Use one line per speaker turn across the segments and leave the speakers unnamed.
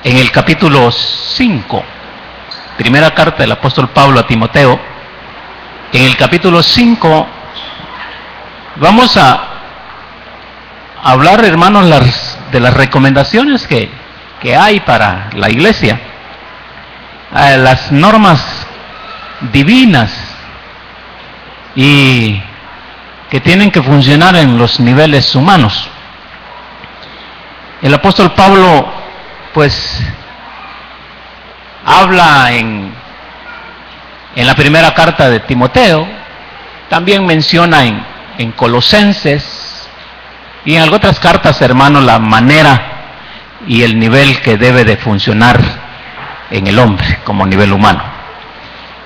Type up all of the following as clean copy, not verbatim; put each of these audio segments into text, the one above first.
en el capítulo 5, primera carta del apóstol Pablo a Timoteo. En el capítulo 5 vamos a hablar, hermanos, de las recomendaciones que hay para la iglesia, las normas divinas y que tienen que funcionar en los niveles humanos. El apóstol Pablo pues habla en la primera carta de Timoteo, también menciona en Colosenses y en algunas otras cartas, hermanos, la manera y el nivel que debe de funcionar en el hombre como nivel humano.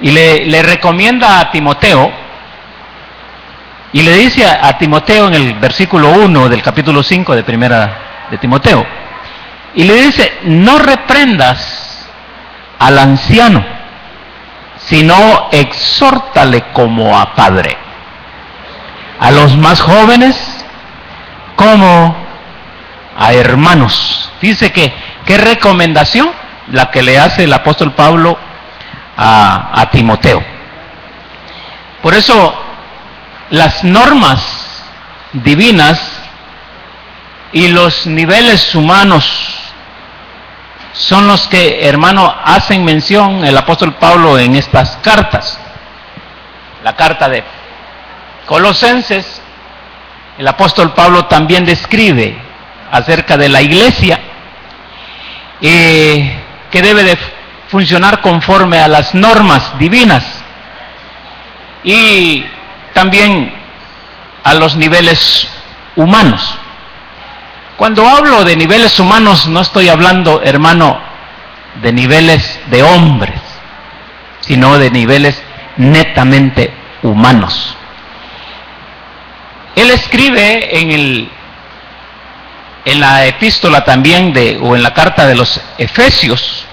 Y le recomienda a Timoteo, y le dice a Timoteo en el versículo 1 del capítulo 5 de primera de Timoteo, y le dice: no reprendas al anciano, sino exhórtale como a padre, a los más jóvenes como a hermanos. Dice que qué recomendación la que le hace el apóstol Pablo a Timoteo. Por eso las normas divinas y los niveles humanos son los que, hermano, hacen mención el apóstol Pablo en estas cartas. La carta de Colosenses, el apóstol Pablo también describe acerca de la iglesia que debe de funcionar conforme a las normas divinas y también a los niveles humanos. Cuando hablo de niveles humanos, no estoy hablando, hermano, de niveles de hombres, sino de niveles netamente humanos. Él escribe en la epístola también o en la carta de los Efesios,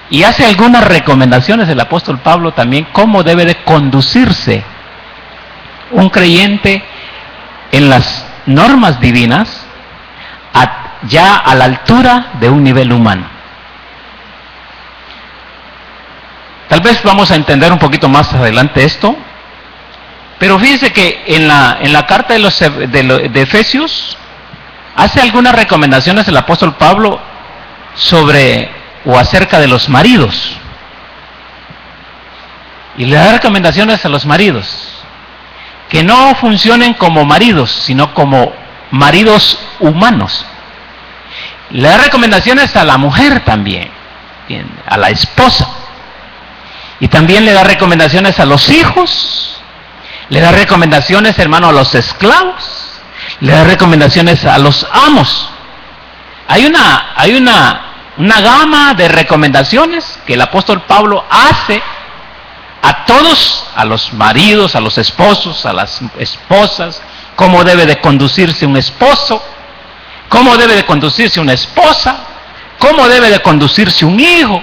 y hace algunas recomendaciones el apóstol Pablo también cómo debe de conducirse un creyente en las normas divinas ya a la altura de un nivel humano. Tal vez vamos a entender un poquito más adelante esto, pero fíjense que en la carta de Efesios hace algunas recomendaciones el apóstol Pablo sobre o acerca de los maridos, y le da recomendaciones a los maridos que no funcionen como maridos, sino como maridos humanos. Le da recomendaciones a la mujer también, a la esposa, y también le da recomendaciones a los hijos, le da recomendaciones, hermano, a los esclavos, le da recomendaciones a los amos. Hay una gama de recomendaciones que el apóstol Pablo hace a todos, a los maridos, a los esposos, a las esposas, cómo debe de conducirse un esposo, cómo debe de conducirse una esposa, cómo debe de conducirse un hijo,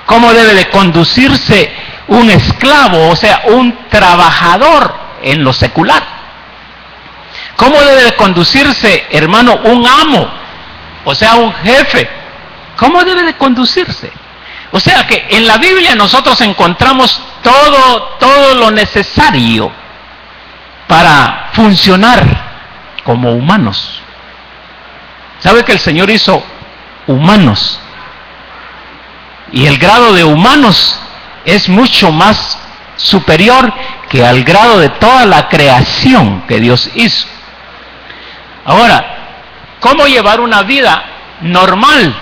cómo debe de conducirse un esclavo, o sea, un trabajador en lo secular, cómo debe de conducirse, hermano, un amo, o sea, un jefe, cómo debe de conducirse. O sea que en la Biblia nosotros encontramos todo lo necesario para funcionar como humanos. ¿Sabe que el Señor hizo humanos? Y el grado de humanos es mucho más superior que al grado de toda la creación que Dios hizo. Ahora, ¿cómo llevar una vida normal?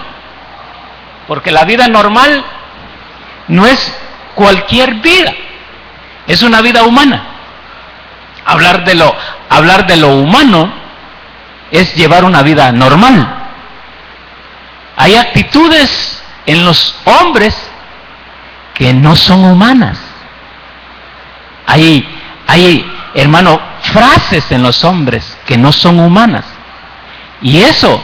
Porque la vida normal no es cualquier vida, es una vida humana. Hablar de lo humano es llevar una vida normal. Hay actitudes en los hombres que no son humanas. Hay, hermano, frases en los hombres que no son humanas. Y eso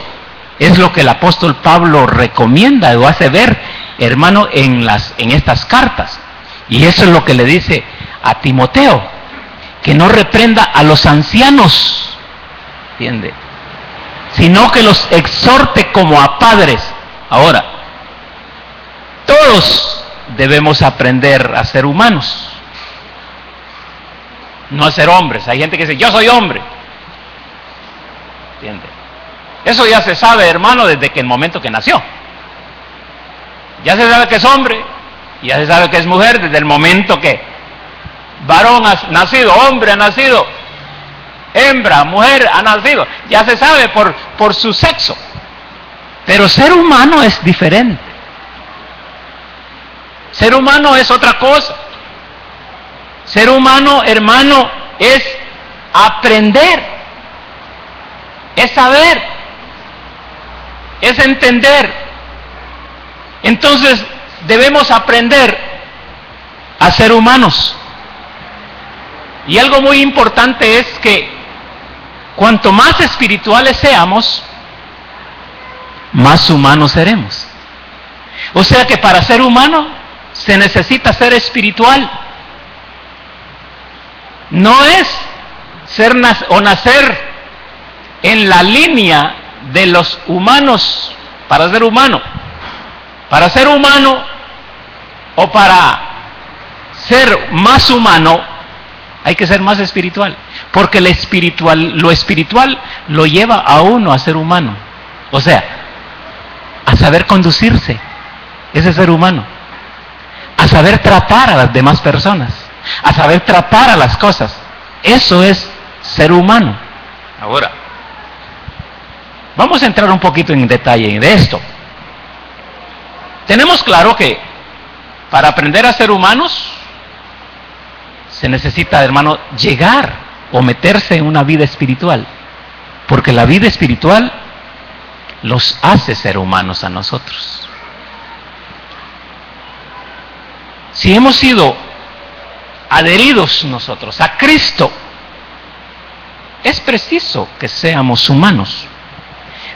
es lo que el apóstol Pablo recomienda o hace ver, hermano, en estas cartas. Y eso es lo que le dice a Timoteo, que no reprenda a los ancianos, ¿entiende? Sino que los exhorte como a padres. Ahora, todos debemos aprender a ser humanos, no a ser hombres. Hay gente que dice, yo soy hombre. ¿Entiende? Eso ya se sabe, hermano, desde que el momento que nació. Ya se sabe que es hombre, ya se sabe que es mujer desde el momento que varón ha nacido, hombre ha nacido, hembra, mujer ha nacido. Ya se sabe por su sexo. Pero ser humano es diferente. Ser humano es otra cosa. Ser humano, hermano, es aprender, es saber, es entender. Entonces debemos aprender a ser humanos. Y algo muy importante es que cuanto más espirituales seamos, más humanos seremos. O sea que para ser humano se necesita ser espiritual. No es nacer en la línea de los humanos para ser humano. Para ser humano o para ser más humano hay que ser más espiritual. Porque lo espiritual lo lleva a uno a ser humano. O sea, a saber conducirse, ese ser humano, a saber tratar a las demás personas, a saber tratar a las cosas. Eso es ser humano. Ahora, vamos a entrar un poquito en detalle de esto. Tenemos claro que para aprender a ser humanos se necesita, hermano, llegar o meterse en una vida espiritual, porque la vida espiritual los hace ser humanos a nosotros. Si hemos sido adheridos nosotros a Cristo, es preciso que seamos humanos.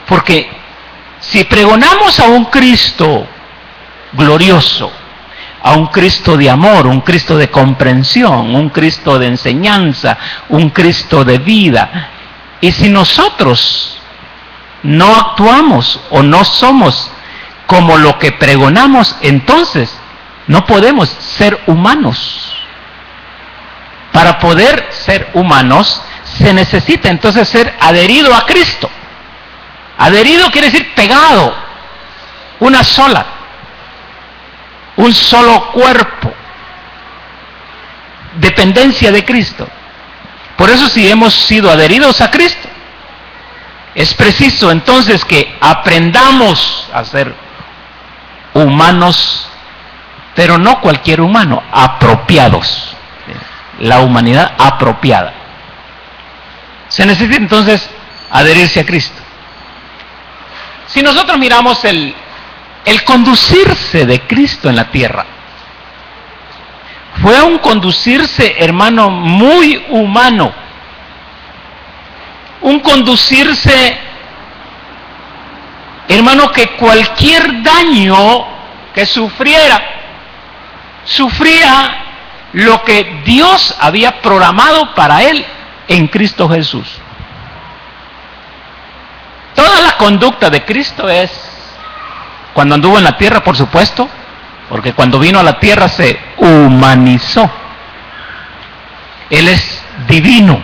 Porque si pregonamos a un Cristo glorioso, a un Cristo de amor, un Cristo de comprensión, un Cristo de enseñanza, un Cristo de vida, y si nosotros no actuamos o no somos como lo que pregonamos, entonces no podemos ser humanos. Para poder ser humanos se necesita entonces ser adherido a Cristo. Adherido quiere decir pegado, una sola, un solo cuerpo, dependencia de Cristo. Por eso, si hemos sido adheridos a Cristo, es preciso entonces que aprendamos a ser humanos, pero no cualquier humano, apropiados. La humanidad apropiada. Se necesita entonces adherirse a Cristo. Si nosotros miramos el conducirse de Cristo en la tierra, fue un conducirse, hermano, muy humano. Un conducirse, hermano, que cualquier daño que sufría lo que Dios había programado para él en Cristo Jesús. Toda la conducta de Cristo es, cuando anduvo en la tierra, por supuesto, porque cuando vino a la tierra se humanizó. Él es divino,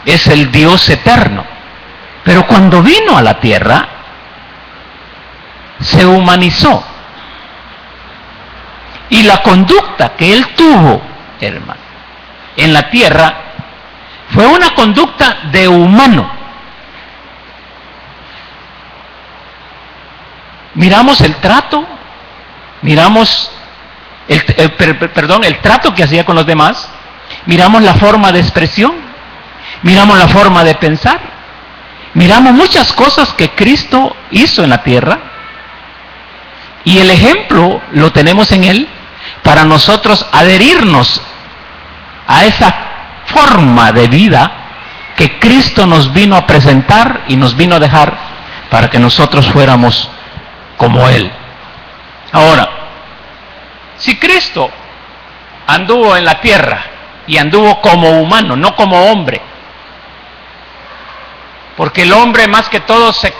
es el Dios eterno, pero cuando vino a la tierra se humanizó. Y la conducta que él tuvo, hermano, en la tierra fue una conducta de humano. Miramos el trato, miramos el trato que hacía con los demás, miramos la forma de expresión, miramos la forma de pensar, miramos muchas cosas que Cristo hizo en la tierra, y el ejemplo lo tenemos en él para nosotros adherirnos a esa forma de vida que Cristo nos vino a presentar y nos vino a dejar para que nosotros fuéramos como Él. Ahora, si Cristo anduvo en la tierra y anduvo como humano, no como hombre, porque el hombre más que todo se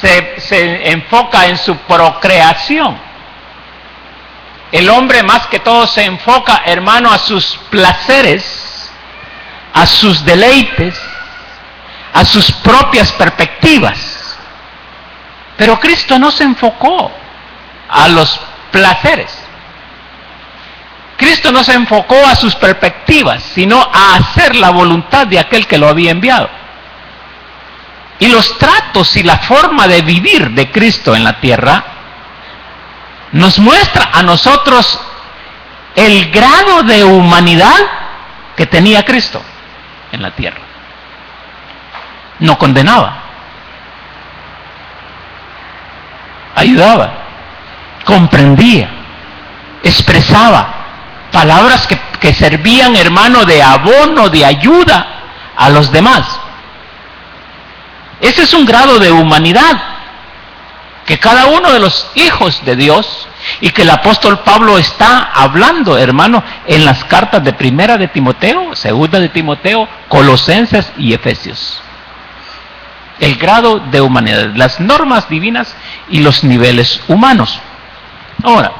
se enfoca en su procreación. El hombre más que todo se enfoca, hermano, a sus placeres, a sus deleites, a sus propias perspectivas. Pero Cristo no se enfocó a los placeres. Cristo no se enfocó a sus perspectivas, sino a hacer la voluntad de aquel que lo había enviado. Y los tratos y la forma de vivir de Cristo en la tierra nos muestra a nosotros el grado de humanidad que tenía Cristo en la tierra. No condenaba, ayudaba, comprendía, expresaba palabras que servían, hermano, de abono, de ayuda a los demás. Ese es un grado de humanidad que cada uno de los hijos de Dios, y que el apóstol Pablo está hablando, hermano, en las cartas de Primera de Timoteo, Segunda de Timoteo, Colosenses y Efesios. El grado de humanidad, las normas divinas y los niveles humanos. Ahora,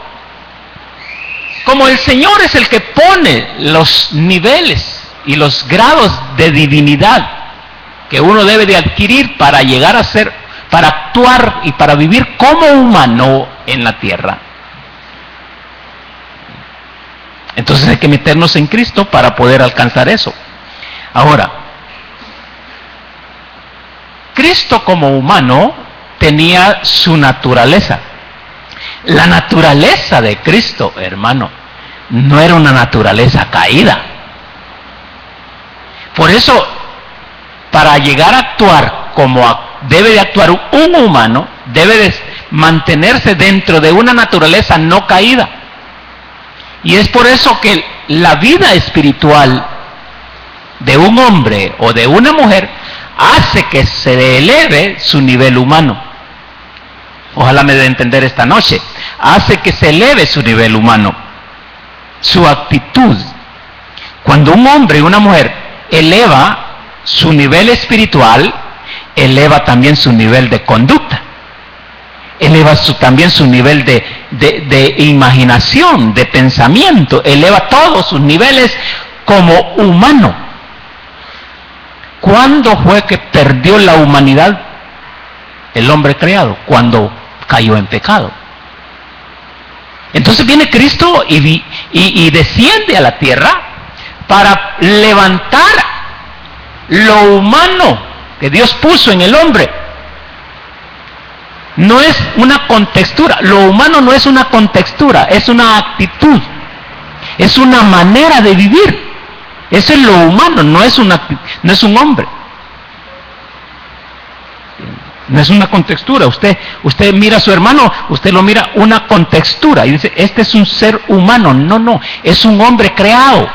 como el Señor es el que pone los niveles y los grados de divinidad que uno debe de adquirir para llegar a ser, para actuar y para vivir como humano en la tierra, entonces hay que meternos en Cristo para poder alcanzar eso. Ahora, Cristo como humano tenía su naturaleza. La naturaleza de Cristo, hermano, no era una naturaleza caída. Por eso, para llegar a actuar como debe de actuar un humano, debe de mantenerse dentro de una naturaleza no caída. Y es por eso que la vida espiritual de un hombre o de una mujer hace que se eleve su nivel humano. Ojalá me dé a entender esta noche. Hace que se eleve su nivel humano, su actitud. Cuando un hombre y una mujer eleva su nivel espiritual, eleva también su nivel de conducta, eleva también su nivel de imaginación, de pensamiento, eleva todos sus niveles como humano. ¿Cuándo fue que perdió la humanidad el hombre creado? Cuando cayó en pecado. Entonces viene Cristo y desciende a la tierra para levantar lo humano que Dios puso en el hombre. No es una contextura, lo humano no es una contextura, es una actitud, es una manera de vivir. Eso es lo humano, no es un hombre. No es una contextura. Usted mira a su hermano, usted lo mira una contextura y dice, este es un ser humano. No, es un hombre creado.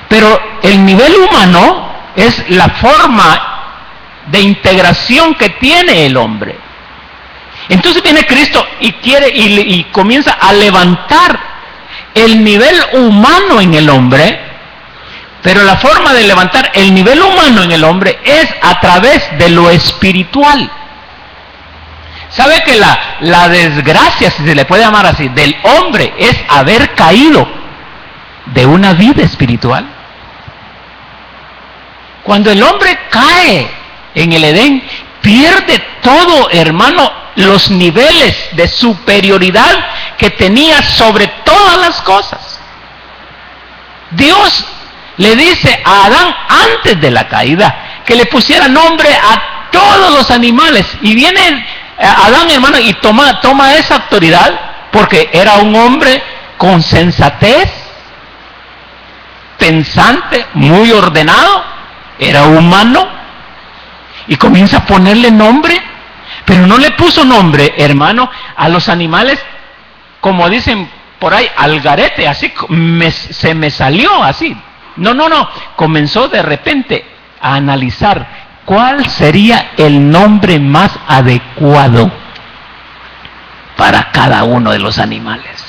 Pero el nivel humano es la forma de integración que tiene el hombre. Entonces viene Cristo y comienza a levantar el nivel humano en el hombre, pero la forma de levantar el nivel humano en el hombre es a través de lo espiritual. ¿Sabe que la desgracia, si se le puede llamar así, del hombre es haber caído de una vida espiritual? Cuando el hombre cae en el Edén, pierde todo, hermano, los niveles de superioridad que tenía sobre todas las cosas. Dios le dice a Adán antes de la caída que le pusiera nombre a todos los animales, y viene Adán, hermano, y toma esa autoridad porque era un hombre con sensatez, pensante, muy ordenado, era humano, y comienza a ponerle nombre, pero no le puso nombre, hermano, a los animales, como dicen por ahí, al garete, así se me salió así. No, comenzó de repente a analizar cuál sería el nombre más adecuado para cada uno de los animales.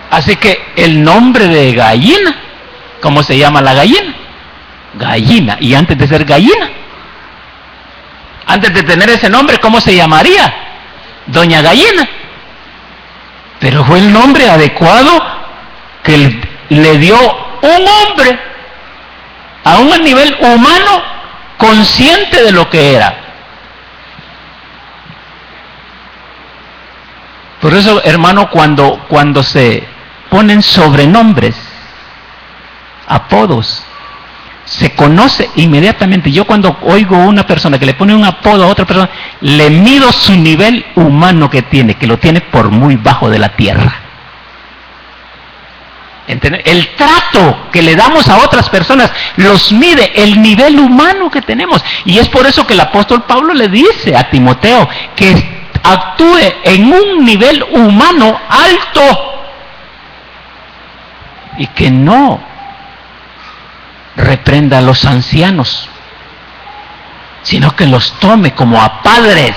Así que el nombre de gallina, ¿cómo se llama la gallina? Gallina. Y antes de ser gallina, Antes de tener ese nombre, ¿cómo se llamaría? Doña Gallina. Pero fue el nombre adecuado que le dio un hombre a un nivel humano consciente de lo que era. Por eso, hermano, cuando se ponen sobrenombres, apodos, se conoce inmediatamente. Yo cuando oigo a una persona que le pone un apodo a otra persona, le mido su nivel humano que lo tiene por muy bajo de la tierra. ¿Entienden? El trato que le damos a otras personas los mide el nivel humano que tenemos. Y es por eso que el apóstol Pablo le dice a Timoteo que actúe en un nivel humano alto y que no reprenda a los ancianos, sino que los tome como a padres.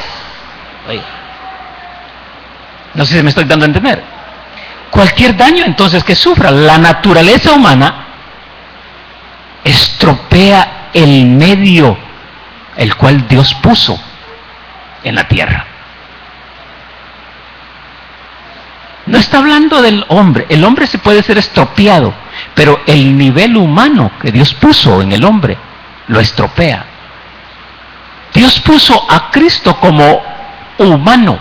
Oye, no sé si me estoy dando a entender. Cualquier daño entonces que sufra la naturaleza humana estropea el medio el cual Dios puso en la tierra. No está hablando del hombre. El hombre se puede ser estropeado, pero el nivel humano que Dios puso en el hombre lo estropea. Dios puso a Cristo como humano.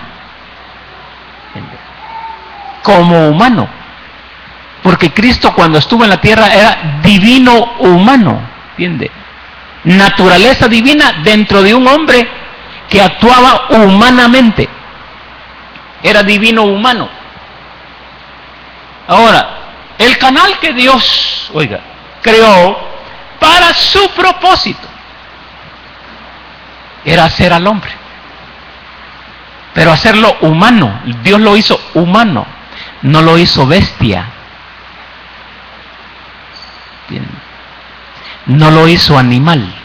Como humano. Porque Cristo cuando estuvo en la tierra era divino humano. ¿Entiende? Naturaleza divina dentro de un hombre que actuaba humanamente. Era divino humano. Ahora, el canal que Dios, creó para su propósito era hacer al hombre. Pero hacerlo humano. Dios lo hizo humano, no lo hizo bestia. Bien. No lo hizo animal.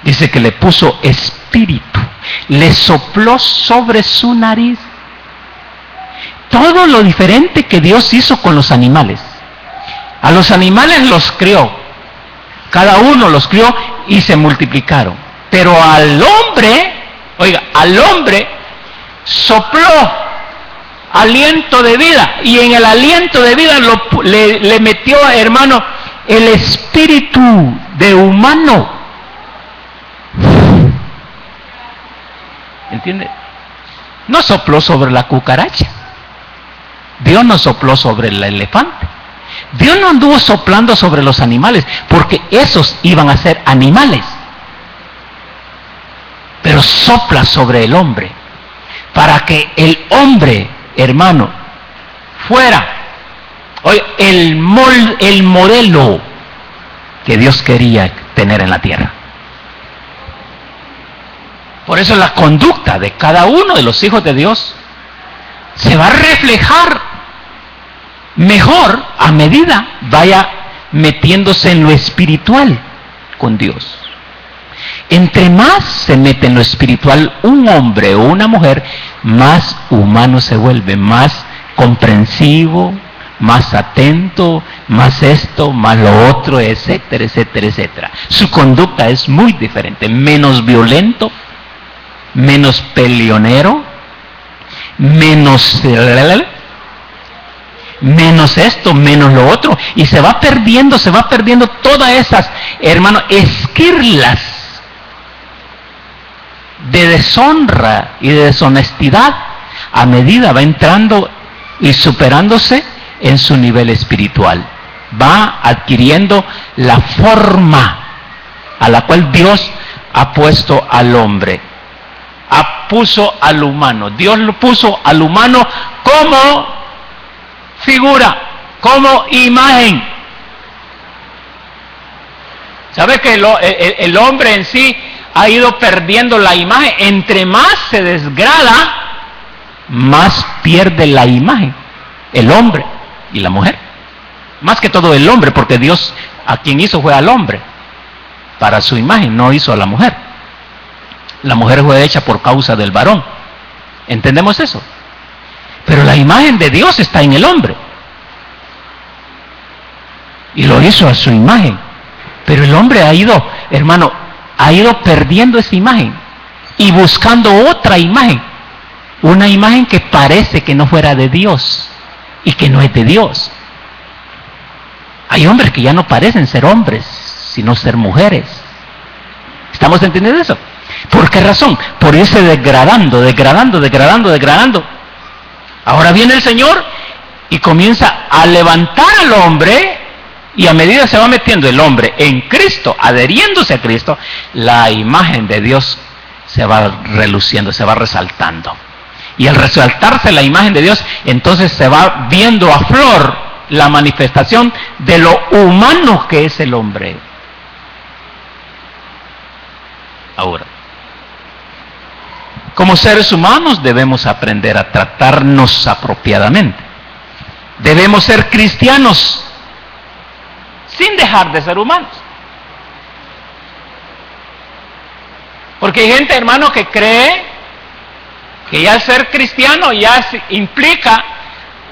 Dice que le puso espíritu, le sopló sobre su nariz. Todo lo diferente que Dios hizo con los animales. A los animales los crió, cada uno los crió y se multiplicaron. Pero al hombre sopló aliento de vida, y en el aliento de vida le metió, hermano, el espíritu de humano. ¿Entiende? No sopló sobre la cucaracha. Dios no sopló sobre el elefante. Dios no anduvo soplando sobre los animales, porque esos iban a ser animales. Pero sopla sobre el hombre, para que el hombre, hermano, fuera el modelo que Dios quería tener en la tierra. Por eso la conducta de cada uno de los hijos de Dios se va a reflejar mejor a medida vaya metiéndose en lo espiritual con Dios. Entre más se mete en lo espiritual un hombre o una mujer, más humano se vuelve, más comprensivo, más atento, más esto, más lo otro, etcétera, etcétera, etcétera. Su conducta es muy diferente, menos violento, menos peleonero, menos esto, menos lo otro, y se va perdiendo todas esas, hermano, esquirlas de deshonra y de deshonestidad a medida va entrando y superándose en su nivel espiritual. Va adquiriendo la forma a la cual Dios ha puesto al hombre. Puso al humano. Dios lo puso al humano como figura, como imagen. ¿Sabe que el hombre en sí ha ido perdiendo la imagen? Entre más se desgrada, más pierde la imagen. El hombre y la mujer. Más que todo el hombre, porque Dios a quien hizo fue al hombre. Para su imagen, no hizo a la mujer. La mujer fue hecha por causa del varón. ¿Entendemos eso? Pero la imagen de Dios está en el hombre. Y lo hizo a su imagen. Pero el hombre ha ido, hermano, ha ido perdiendo esa imagen y buscando otra imagen, una imagen que parece que no fuera de Dios y que no es de Dios. Hay hombres que ya no parecen ser hombres, sino ser mujeres. ¿Estamos entendiendo eso? ¿Por qué razón? Por irse degradando. Ahora viene el Señor y comienza a levantar al hombre, y a medida se va metiendo el hombre en Cristo, adheriéndose a Cristo, la imagen de Dios se va reluciendo, se va resaltando. Y al resaltarse la imagen de Dios, entonces se va viendo a flor la manifestación de lo humano que es el hombre. Ahora, como seres humanos debemos aprender a tratarnos apropiadamente. Debemos ser cristianos sin dejar de ser humanos. Porque hay gente, hermano, que cree que ya ser cristiano ya implica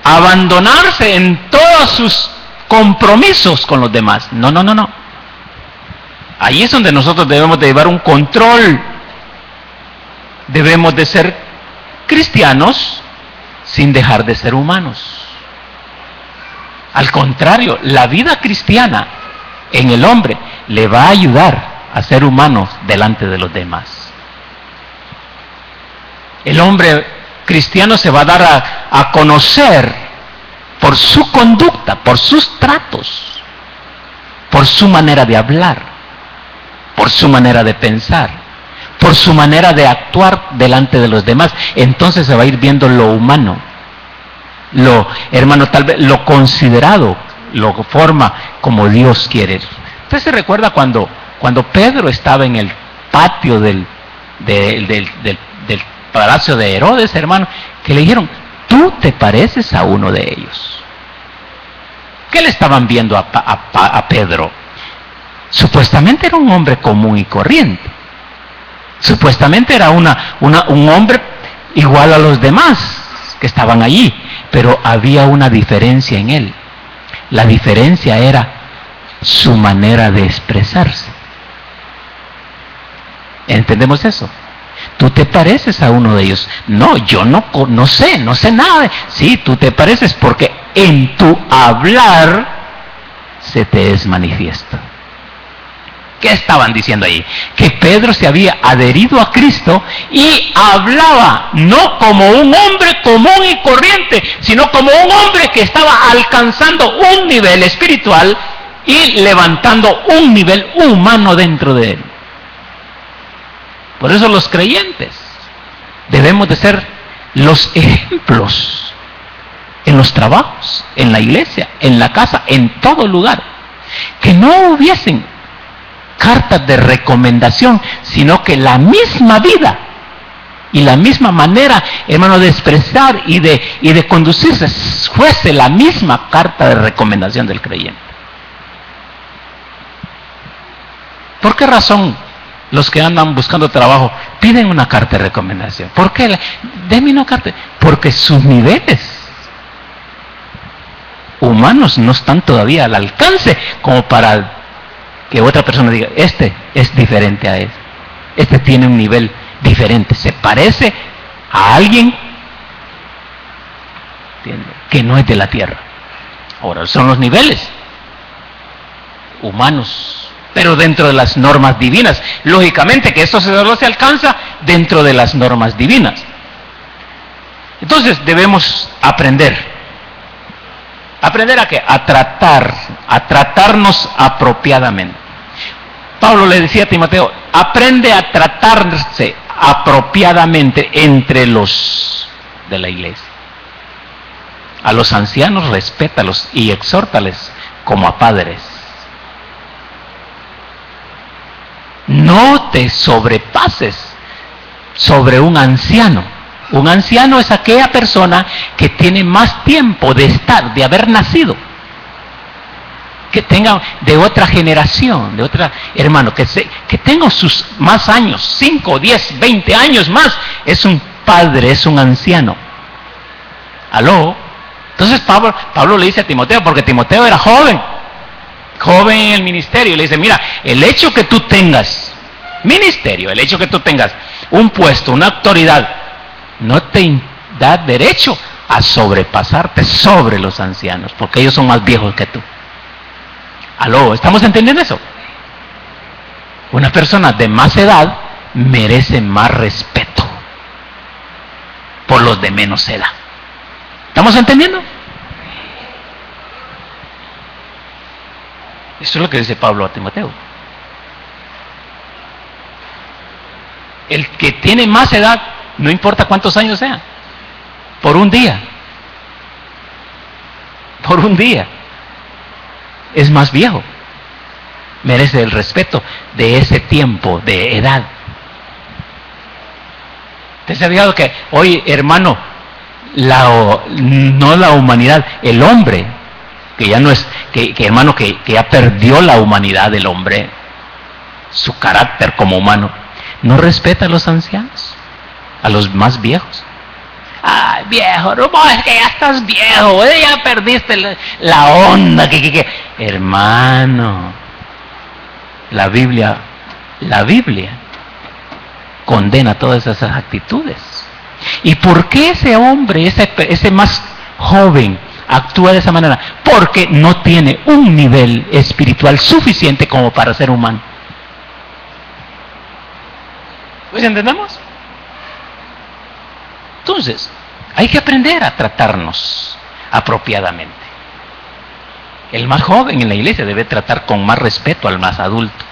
abandonarse en todos sus compromisos con los demás. No. Ahí es donde nosotros debemos de llevar un control. Debemos de ser cristianos sin dejar de ser humanos. Al contrario, la vida cristiana en el hombre le va a ayudar a ser humanos delante de los demás. El hombre cristiano se va a dar a conocer por su conducta, por sus tratos, por su manera de hablar, por su manera de pensar, por su manera de actuar delante de los demás. Entonces se va a ir viendo lo humano, hermano, tal vez lo considerado, lo forma como Dios quiere. ¿Usted se recuerda cuando Pedro estaba en el patio del palacio de Herodes, hermano, que le dijeron, tú te pareces a uno de ellos? ¿Qué le estaban viendo a Pedro? Supuestamente era un hombre común y corriente. Supuestamente era un hombre igual a los demás que estaban allí, pero había una diferencia en él. La diferencia era su manera de expresarse. ¿Entendemos eso? Tú te pareces a uno de ellos. No, yo no sé nada. Sí, tú te pareces porque en tu hablar se te es manifiesto. ¿Qué estaban diciendo ahí? Que Pedro se había adherido a Cristo y hablaba no como un hombre común y corriente, sino como un hombre que estaba alcanzando un nivel espiritual y levantando un nivel humano dentro de él. Por eso los creyentes debemos de ser los ejemplos en los trabajos, en la iglesia, en la casa, en todo lugar. Que no hubiesen cartas de recomendación, sino que la misma vida y la misma manera, hermano, de expresar y de conducirse fuese la misma carta de recomendación del creyente. ¿Por qué razón los que andan buscando trabajo piden una carta de recomendación? ¿Por qué? Deme una carta. Porque sus niveles humanos no están todavía al alcance como para que otra persona diga, este es diferente a él. Este tiene un nivel diferente. Se parece a alguien que no es de la tierra. Ahora, son los niveles humanos, pero dentro de las normas divinas. Lógicamente que esto solo se alcanza dentro de las normas divinas. Entonces debemos aprender. ¿Aprender a qué? A tratarnos apropiadamente. Pablo le decía a Timoteo, aprende a tratarse apropiadamente entre los de la iglesia. A los ancianos respétalos y exhórtales como a padres. No te sobrepases sobre un anciano. Un anciano es aquella persona que tiene más tiempo de estar, de haber nacido, que tenga de otra generación, de otra, hermano, que tenga sus más años, 5, 10, 20 años más, es un padre, es un anciano. ¿Aló? Entonces Pablo le dice a Timoteo, porque Timoteo era joven en el ministerio, le dice, mira, el hecho que tú tengas ministerio, el hecho que tú tengas un puesto, una autoridad, no te da derecho a sobrepasarte sobre los ancianos, porque ellos son más viejos que tú. ¿Aló? ¿Estamos entendiendo eso? Una persona de más edad merece más respeto por los de menos edad. ¿Estamos entendiendo? Eso es lo que dice Pablo a Timoteo. El que tiene más edad, no importa cuántos años sean, por un día, es más viejo, merece el respeto de ese tiempo de edad. ¿Usted se ha fijado que hoy, hermano, no la humanidad, el hombre, que ya no es, hermano, que ya perdió la humanidad del hombre, su carácter como humano, no respeta a los ancianos, a los más viejos? Ay, viejo, no, es que ya estás viejo, ya perdiste la onda, hermano, la Biblia condena todas esas actitudes. ¿Y por qué ese hombre, ese más joven, actúa de esa manera? Porque no tiene un nivel espiritual suficiente como para ser humano. ¿Pues entendemos? Entonces, hay que aprender a tratarnos apropiadamente. El más joven en la iglesia debe tratar con más respeto al más adulto,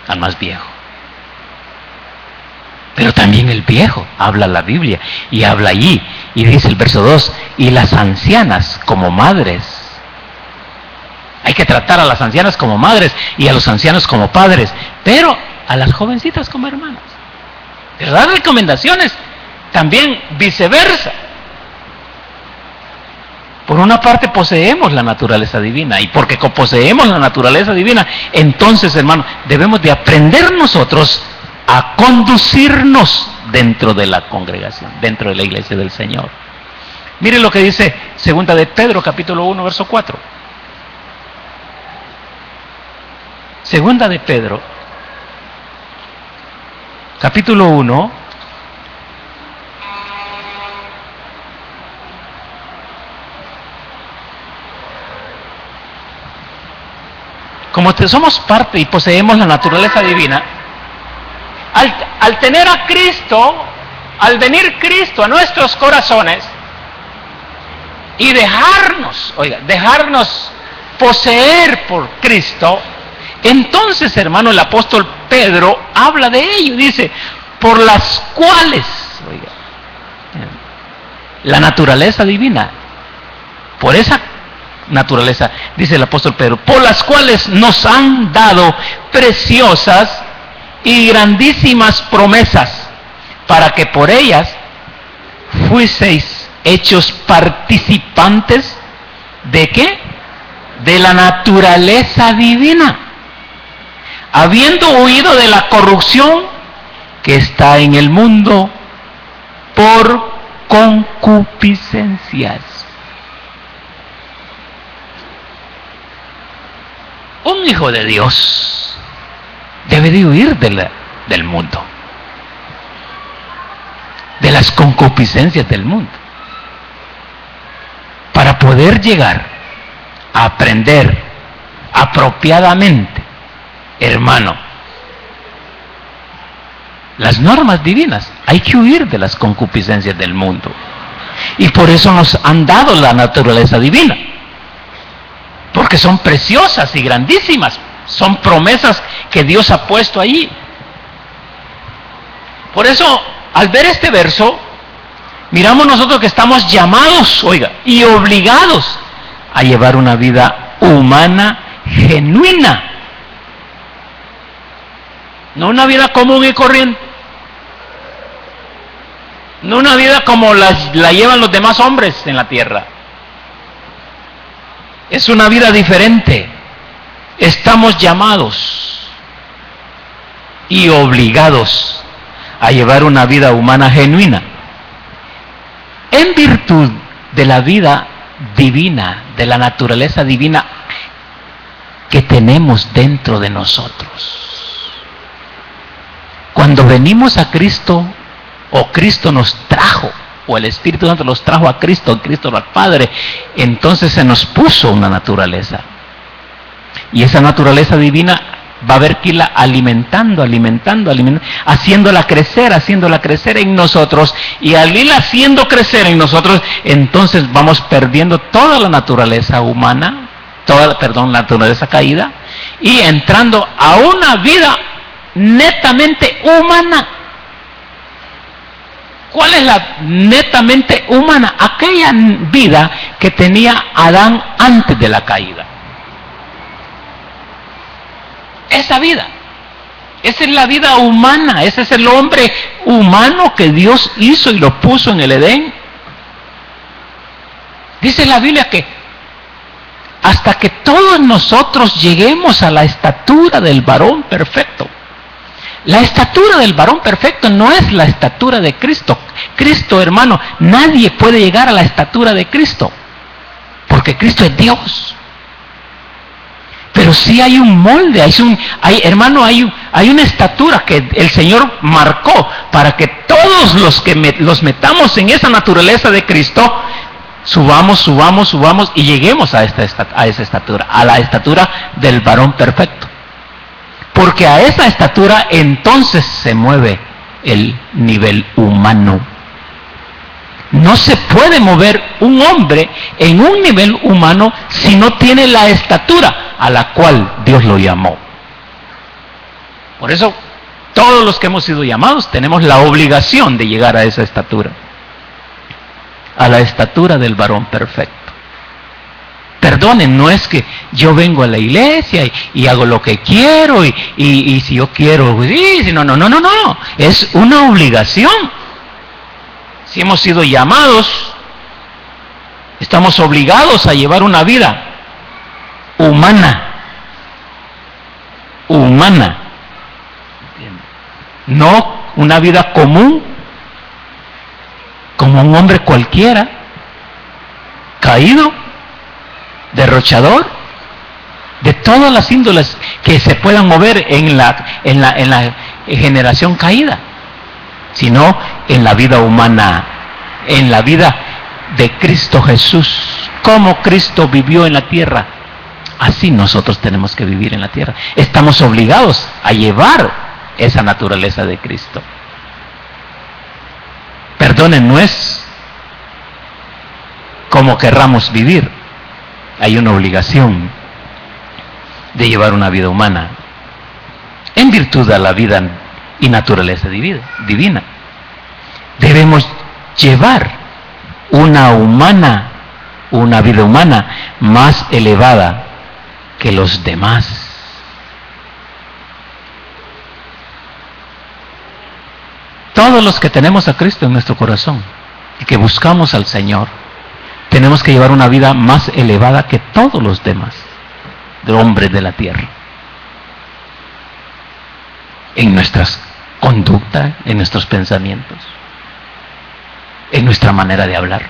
al más viejo. Pero también el viejo, habla la Biblia, y habla allí, y dice el verso 2, y las ancianas como madres. Hay que tratar a las ancianas como madres, y a los ancianos como padres, pero a las jovencitas como hermanas. Pero dar recomendaciones también viceversa. Por una parte poseemos la naturaleza divina, y porque poseemos la naturaleza divina, entonces, hermano, debemos de aprender nosotros a conducirnos dentro de la congregación, dentro de la iglesia del Señor. Miren lo que dice segunda de Pedro, capítulo 1, verso 4. Segunda de Pedro, capítulo 1, como somos parte y poseemos la naturaleza divina, al tener a Cristo, al venir Cristo a nuestros corazones y dejarnos poseer por Cristo, entonces, hermano, el apóstol Pedro habla de ello, dice, por las cuales, la naturaleza divina, por esa naturaleza, dice el apóstol Pedro, por las cuales nos han dado preciosas y grandísimas promesas, para que por ellas fueseis hechos participantes ¿de qué? De la naturaleza divina, habiendo huido de la corrupción que está en el mundo por concupiscencias. Un hijo de Dios debe de huir del mundo, de las concupiscencias del mundo, para poder llegar a aprender apropiadamente, hermano, las normas divinas. Hay que huir de las concupiscencias del mundo, y por eso nos han dado la naturaleza divina, porque son preciosas y grandísimas, son promesas que Dios ha puesto allí. Por eso, al ver este verso, miramos nosotros que estamos llamados, y obligados a llevar una vida humana genuina, no una vida común y corriente, no una vida como la llevan los demás hombres en la tierra. Es una vida diferente. Estamos llamados y obligados a llevar una vida humana genuina, en virtud de la vida divina, de la naturaleza divina que tenemos dentro de nosotros. Cuando venimos a Cristo, o Cristo nos trajo, o el Espíritu Santo nos trajo a Cristo al Padre, entonces se nos puso una naturaleza. Y esa naturaleza divina va a haber que irla alimentando, haciéndola crecer en nosotros, y al irla haciendo crecer en nosotros, entonces vamos perdiendo toda la naturaleza humana, la naturaleza caída, y entrando a una vida netamente humana. ¿Cuál es la netamente humana? Aquella vida que tenía Adán antes de la caída. Esa vida. Esa es la vida humana. Ese es el hombre humano que Dios hizo y lo puso en el Edén. Dice la Biblia que hasta que todos nosotros lleguemos a la estatura del varón perfecto. La estatura del varón perfecto no es la estatura de Cristo. Cristo, hermano, nadie puede llegar a la estatura de Cristo, porque Cristo es Dios. Pero sí hay un molde, hay una estatura que el Señor marcó para que todos los que los metamos en esa naturaleza de Cristo, subamos y lleguemos a esa estatura, a la estatura del varón perfecto. Porque a esa estatura entonces se mueve el nivel humano. No se puede mover un hombre en un nivel humano si no tiene la estatura a la cual Dios lo llamó. Por eso, todos los que hemos sido llamados tenemos la obligación de llegar a esa estatura. A la estatura del varón perfecto. Perdonen, no es que yo vengo a la iglesia y hago lo que quiero y si yo quiero, pues sí, no. Es una obligación. Si hemos sido llamados, estamos obligados a llevar una vida humana. No una vida común, como un hombre cualquiera, caído, derrochador, de todas las índoles que se puedan mover en la generación caída, sino en la vida humana, en la vida de Cristo Jesús. Como Cristo vivió en la tierra, así nosotros tenemos que vivir en la tierra. Estamos obligados a llevar esa naturaleza de Cristo. Perdonen, no es como querramos vivir. Hay una obligación de llevar una vida humana en virtud de la vida y naturaleza divina. Debemos llevar una vida humana más elevada que los demás. Todos los que tenemos a Cristo en nuestro corazón y que buscamos al Señor, tenemos que llevar una vida más elevada que todos los demás hombres de la tierra. En nuestras conductas, en nuestros pensamientos, en nuestra manera de hablar,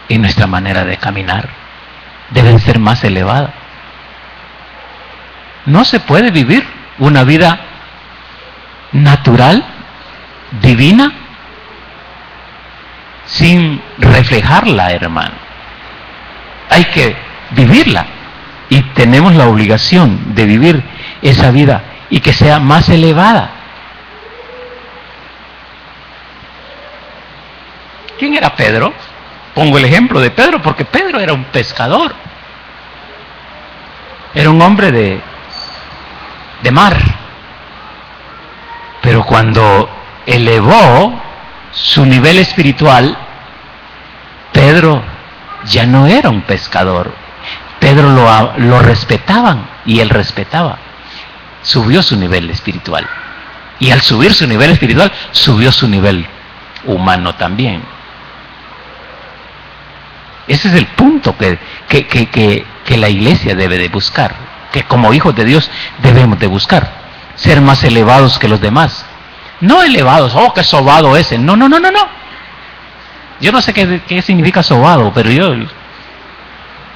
en nuestra manera de caminar, deben ser más elevadas. No se puede vivir una vida natural, divina, sin reflejarla, hermano. Hay que vivirla y tenemos la obligación de vivir esa vida y que sea más elevada. ¿Quién era Pedro? Pongo el ejemplo de Pedro porque Pedro era un pescador. Era un hombre de mar. Pero cuando elevó su nivel espiritual, Pedro ya no era un pescador. Pedro lo respetaban y él respetaba. Subió su nivel espiritual. Y al subir su nivel espiritual, subió su nivel humano también. Ese es el punto que la iglesia debe de buscar. Que como hijos de Dios debemos de buscar. Ser más elevados que los demás. No elevados, oh, qué sobado ese. No. Yo no sé qué significa sobado, pero yo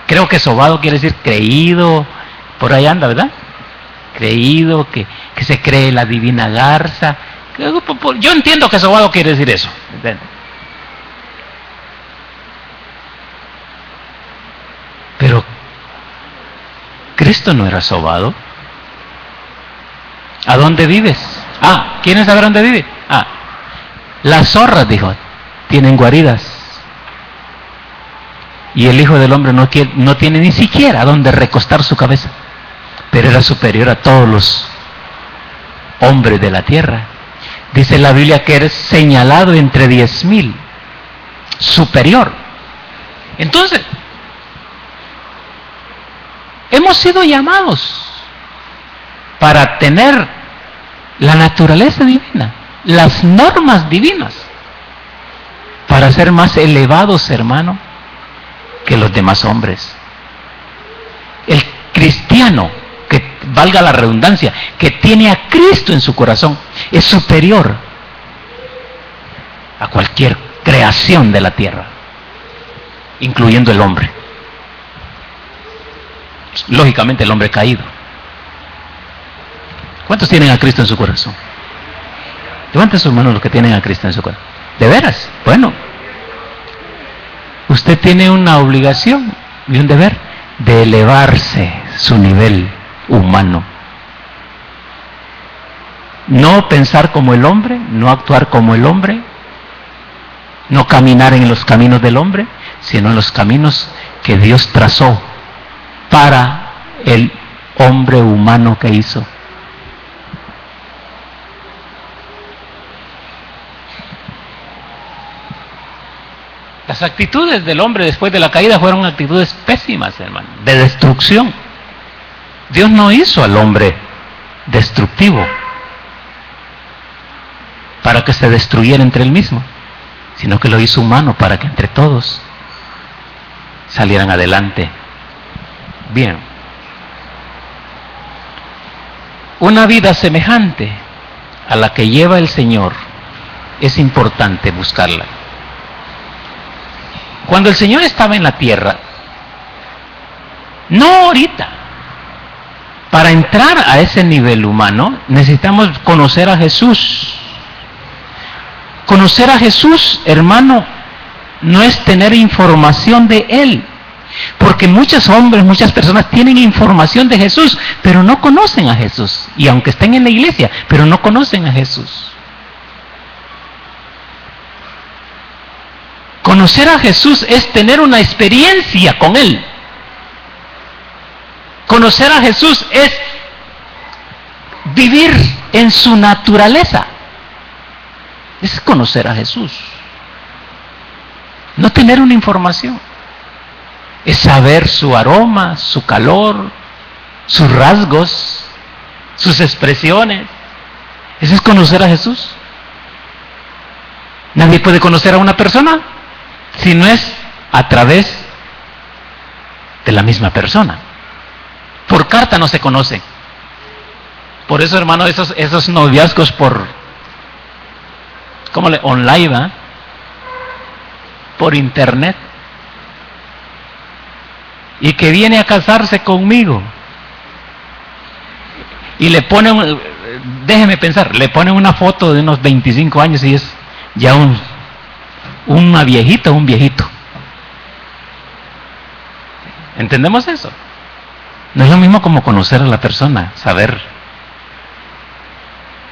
creo que sobado quiere decir creído, por ahí anda, ¿verdad? creído, que se cree la divina garza. Yo entiendo que sobado quiere decir eso. Pero Cristo no era sobado. ¿A dónde vives? ¿Quieren saber dónde vive? Las zorras, dijo, tienen guaridas. Y el Hijo del Hombre no tiene ni siquiera dónde recostar su cabeza. Pero era superior a todos los hombres de la tierra. Dice la Biblia que eres señalado entre 10,000. Superior. Entonces, hemos sido llamados para tener la naturaleza divina, las normas divinas, para ser más elevados, hermano, que los demás hombres. El cristiano, que valga la redundancia, que tiene a Cristo en su corazón, es superior a cualquier creación de la tierra, incluyendo el hombre. Lógicamente el hombre caído. ¿Cuántos tienen a Cristo en su corazón? Levanten sus manos los que tienen a Cristo en su corazón. ¿De veras? Bueno, usted tiene una obligación y un deber de elevarse su nivel humano. No pensar como el hombre, no actuar como el hombre, no caminar en los caminos del hombre, sino en los caminos que Dios trazó para el hombre humano que hizo. Las actitudes del hombre después de la caída fueron actitudes pésimas, hermano, de destrucción. Dios no hizo al hombre destructivo para que se destruyera entre él mismo, sino que lo hizo humano para que entre todos salieran adelante. Bien. Una vida semejante a la que lleva el Señor es importante buscarla. Cuando el Señor estaba en la tierra, no ahorita, para entrar a ese nivel humano necesitamos conocer a Jesús. Conocer a Jesús, hermano, no es tener información de Él. Porque muchos hombres, muchas personas tienen información de Jesús, pero no conocen a Jesús. Y aunque estén en la iglesia, pero no conocen a Jesús. Conocer a Jesús es tener una experiencia con Él. Conocer a Jesús es vivir en su naturaleza. Es conocer a Jesús. No tener una información. Es saber su aroma, su calor, sus rasgos, sus expresiones. Eso es conocer a Jesús. Nadie puede conocer a una persona si no es a través de la misma persona. Por carta no se conoce. Por eso, hermano, esos noviazgos por online, ¿va? Por internet. Y que viene a casarse conmigo. Y le ponen, déjeme pensar, le ponen una foto de unos 25 años y es ya una viejita o un viejito. ¿Entendemos eso? No es lo mismo como conocer a la persona, saber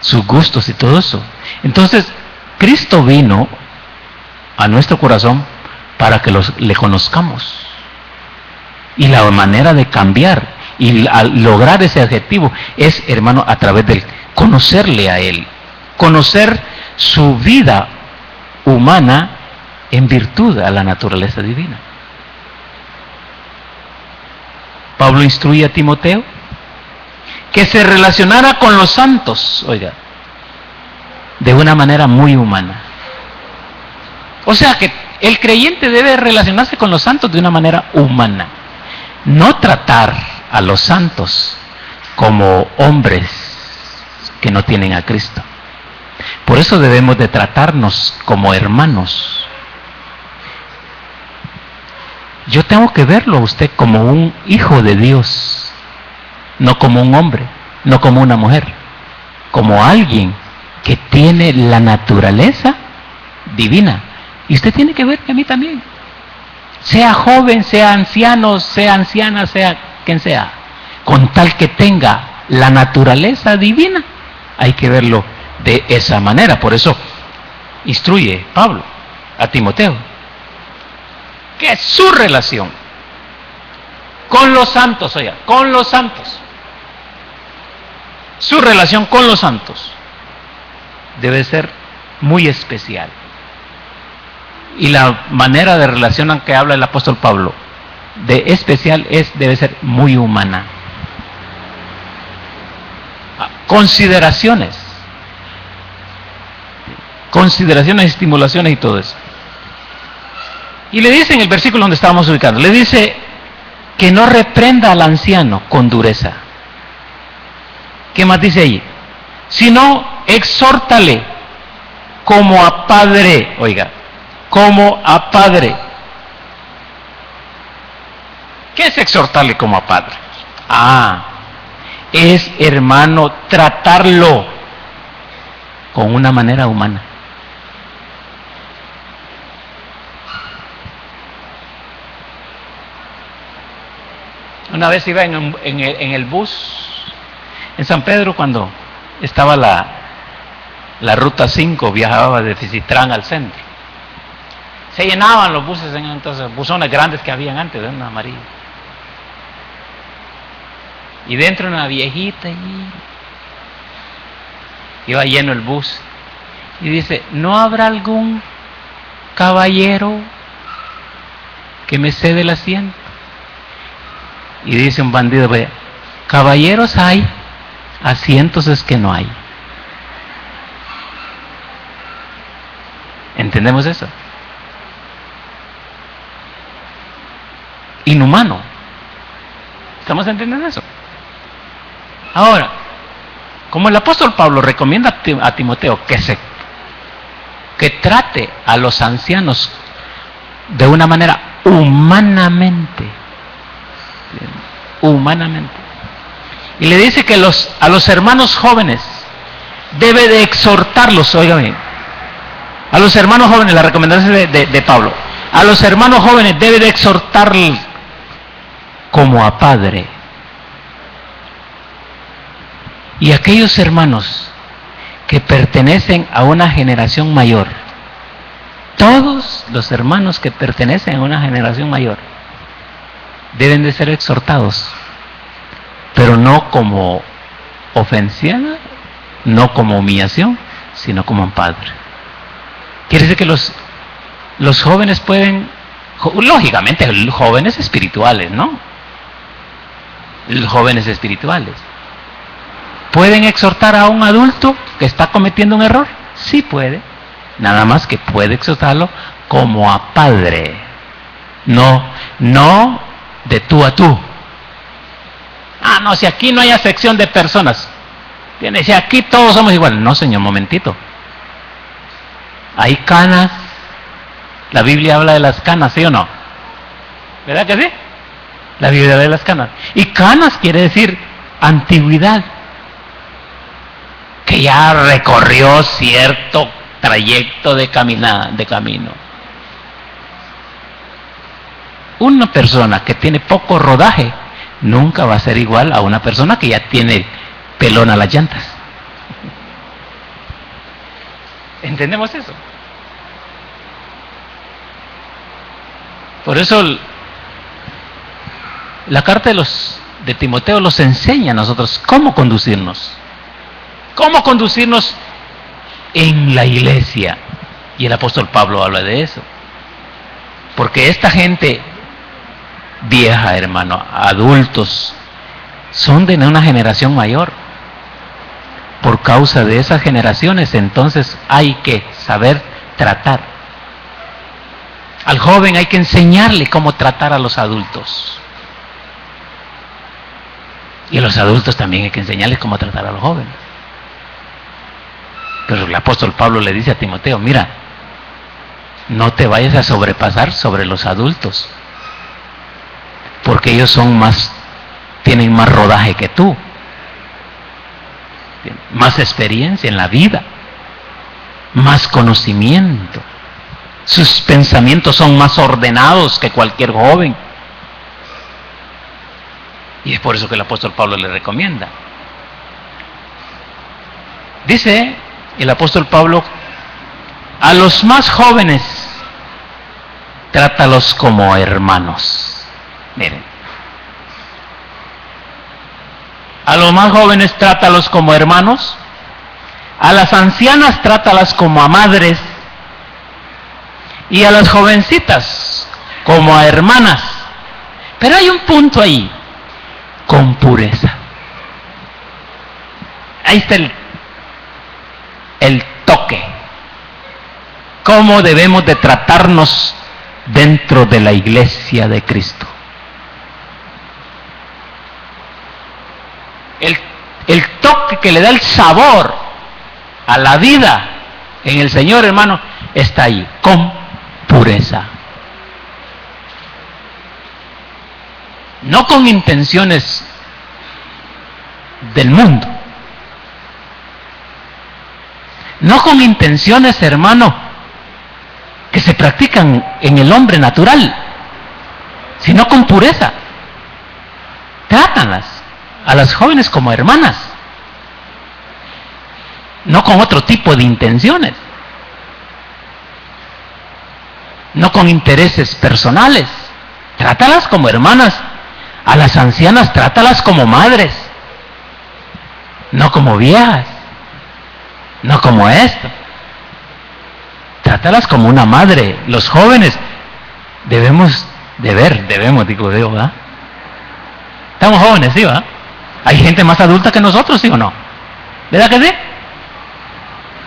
sus gustos y todo eso. Entonces, Cristo vino a nuestro corazón para que le conozcamos. Y la manera de cambiar y lograr ese objetivo es, hermano, a través de conocerle a Él. Conocer su vida humana en virtud a la naturaleza divina. Pablo instruye a Timoteo que se relacionara con los santos, oiga, de una manera muy humana. O sea que el creyente debe relacionarse con los santos de una manera humana. No tratar a los santos como hombres que no tienen a Cristo. Por eso debemos de tratarnos como hermanos. Yo tengo que verlo a usted como un hijo de Dios, no como un hombre. no como una mujer, como alguien que tiene la naturaleza divina. Y usted tiene que ver que a mí también. Sea joven, sea anciano, sea anciana, sea quien sea, con tal que tenga la naturaleza divina, hay que verlo de esa manera. Por eso instruye Pablo a Timoteo que su relación con los santos, oiga, con los santos, su relación con los santos debe ser muy especial. Y la manera de relación que habla el apóstol Pablo de especial debe ser muy humana. Consideraciones, estimulaciones y todo eso. Y le dice en el versículo donde estábamos ubicando, le dice que no reprenda al anciano con dureza. ¿Qué más dice allí? Sino exhórtale como a padre, oiga, como a padre. ¿Qué es exhortarle como a padre? Es, hermano, tratarlo con una manera humana. Una vez iba en el bus en San Pedro cuando estaba la ruta 5, viajaba de Fisitrán al centro. Se llenaban los buses en entonces, buzones grandes que habían antes, un amarillo. Y dentro una viejita iba lleno el bus. Y dice, ¿no habrá algún caballero que me cede el asiento? Y dice un bandido, caballeros hay, asientos es que no hay. ¿Entendemos eso? Inhumano. ¿Estamos entendiendo eso? Ahora, como el apóstol Pablo recomienda a Timoteo que trate a los ancianos de una manera humanamente, y le dice que a los hermanos jóvenes debe de exhortarlos, óigame, a los hermanos jóvenes, la recomendación de Pablo, a los hermanos jóvenes debe de exhortarlos como a padre. Y aquellos hermanos que pertenecen a una generación mayor, todos los hermanos que pertenecen a una generación mayor, deben de ser exhortados, pero no como ofensiva, no como humillación, sino como un padre. Quiere decir que los jóvenes pueden, lógicamente, jóvenes espirituales, ¿no? Los jóvenes espirituales. ¿Pueden exhortar a un adulto que está cometiendo un error? Sí puede. Nada más que puede exhortarlo como a padre. No de tú a tú. No, si aquí no hay acepción de personas. Si aquí todos somos iguales. No, señor, momentito. Hay canas. La Biblia habla de las canas, ¿sí o no? ¿Verdad que sí? La Biblia habla de las canas. Y canas quiere decir antigüedad, que ya recorrió cierto trayecto de camino. Una persona que tiene poco rodaje nunca va a ser igual a una persona que ya tiene pelón a las llantas. ¿Entendemos eso? Por eso la carta de Timoteo los enseña a nosotros cómo conducirnos en la iglesia. Y el apóstol Pablo habla de eso. Porque esta gente vieja, hermano, adultos, son de una generación mayor. Por causa de esas generaciones, entonces hay que saber tratar. Al joven hay que enseñarle cómo tratar a los adultos. Y a los adultos también hay que enseñarles cómo tratar a los jóvenes. Pero el apóstol Pablo le dice a Timoteo, mira, no te vayas a sobrepasar sobre los adultos, porque ellos tienen más rodaje que tú. más experiencia en la vida, más conocimiento. Sus pensamientos son más ordenados que cualquier joven. Y es por eso que el apóstol Pablo le recomienda. Dice el apóstol Pablo, a los más jóvenes, trátalos como hermanos. Miren. A los más jóvenes, trátalos como hermanos. A las ancianas, trátalas como a madres. Y a las jovencitas, como a hermanas. Pero hay un punto ahí. Con pureza. Ahí está el toque. ¿Cómo debemos de tratarnos dentro de la iglesia de Cristo? El toque que le da el sabor a la vida en el Señor, hermano, está ahí, con pureza. No con intenciones del mundo. No con intenciones, hermano, que se practican en el hombre natural, sino con pureza. Trátanlas a las jóvenes como hermanas, no con otro tipo de intenciones, no con intereses personales. Trátalas como hermanas. A las ancianas, trátalas como madres, no como viejas, no como esto. Trátalas como una madre. Los jóvenes debemos, digo, ¿verdad? Estamos jóvenes, ¿sí, va? Hay gente más adulta que nosotros, ¿sí o no? ¿Verdad que sí?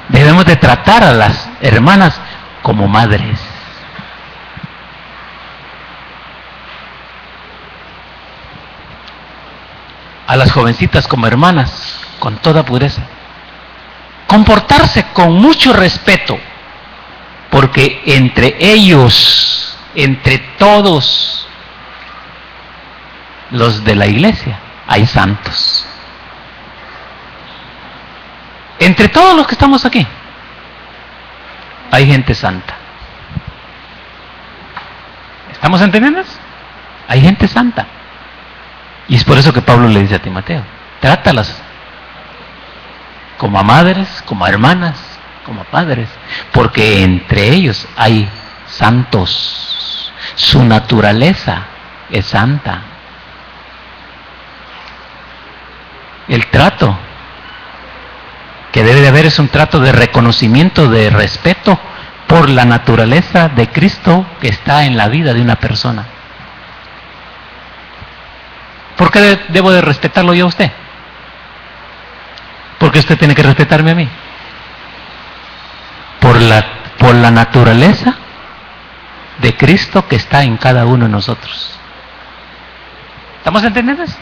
Debemos de tratar a las hermanas como madres. A las jovencitas como hermanas, con toda pureza. Comportarse con mucho respeto, porque entre ellos, entre todos los de la iglesia, hay santos. Entre todos los que estamos aquí, hay gente santa. ¿Estamos entendiendo? Hay gente santa. Y es por eso que Pablo le dice a Timoteo, trátalas como a madres, como a hermanas, como a padres, porque entre ellos hay santos. Su naturaleza es santa. El trato que debe de haber es un trato de reconocimiento, de respeto por la naturaleza de Cristo que está en la vida de una persona. ¿Por qué debo de respetarlo yo a usted? Porque usted tiene que respetarme a mí. Por la naturaleza de Cristo que está en cada uno de nosotros. ¿Estamos entendiendo eso?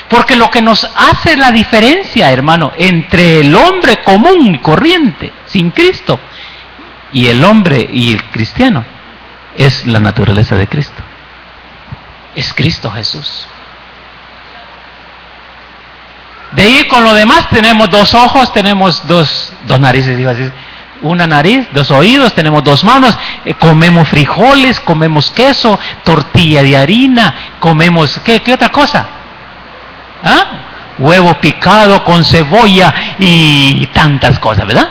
Porque lo que nos hace la diferencia, hermano, entre el hombre común y corriente, sin Cristo, y el hombre y el cristiano, es la naturaleza de Cristo. Es Cristo Jesús. De ahí con lo demás tenemos 2 ojos, tenemos dos narices, iba a decir, una nariz, 2 oídos, tenemos 2 manos, comemos frijoles, comemos queso, tortilla de harina, comemos, ¿qué otra cosa? ¿Ah? Huevo picado con cebolla y tantas cosas, ¿verdad?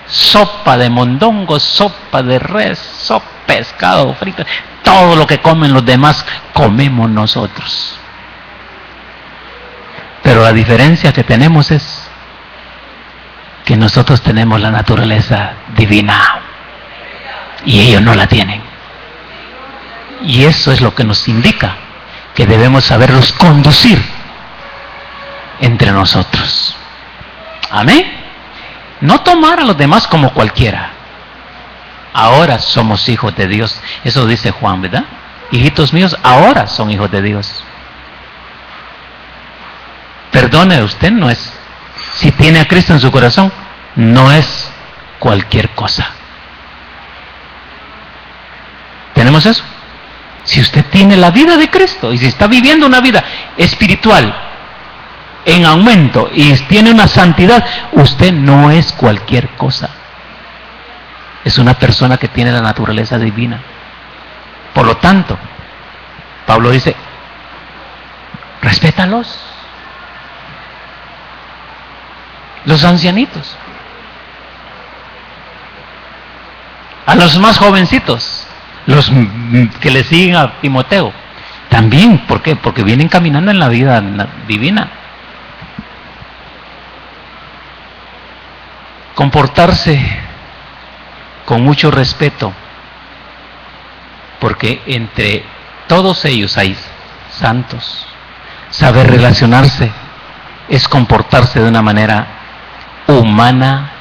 Sopa de mondongo, sopa de res, pescado frito, todo lo que comen los demás comemos nosotros. Pero la diferencia que tenemos es que nosotros tenemos la naturaleza divina y ellos no la tienen. Y eso es lo que nos indica que debemos saberlos conducir entre nosotros. Amén. No tomar a los demás como cualquiera. Ahora somos hijos de Dios. Eso dice Juan, ¿verdad? Hijitos míos, ahora son hijos de Dios. Perdone, usted no es, si tiene a Cristo en su corazón, no es cualquier cosa. ¿Tenemos eso? Si usted tiene la vida de Cristo y si está viviendo una vida espiritual, en aumento y tiene una santidad, usted no es cualquier cosa. Es una persona que tiene la naturaleza divina. Por lo tanto, Pablo dice, respétalos. Los ancianitos. A los más jovencitos, los que le siguen a Timoteo. También, ¿por qué? Porque vienen caminando en la vida divina. Comportarse con mucho respeto, porque entre todos ellos hay santos. Saber relacionarse es comportarse de una manera humana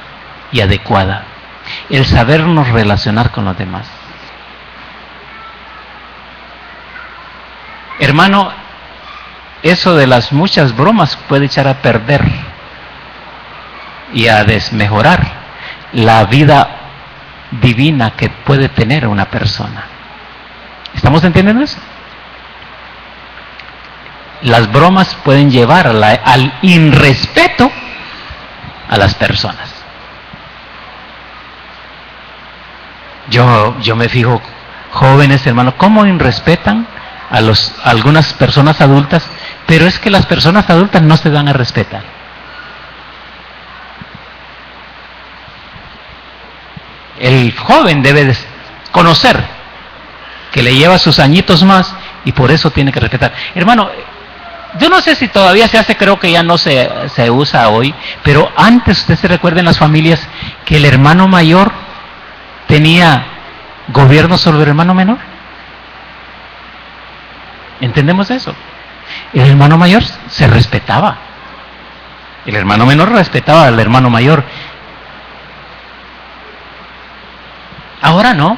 y adecuada. El sabernos relacionar con los demás. Hermano, eso de las muchas bromas puede echar a perder y a desmejorar la vida divina que puede tener una persona. ¿Estamos entendiendo eso? Las bromas pueden llevar al irrespeto a las personas. Yo me fijo, jóvenes hermanos, cómo irrespetan a algunas personas adultas, pero es que las personas adultas no se dan a respetar. El joven debe conocer que le lleva sus añitos más y por eso tiene que respetar. Hermano, yo no sé si todavía se hace, creo que ya no se usa hoy, pero antes usted se recuerda en las familias que el hermano mayor tenía gobierno sobre el hermano menor. ¿Entendemos eso? El hermano mayor se respetaba. El hermano menor respetaba al hermano mayor. Ahora no.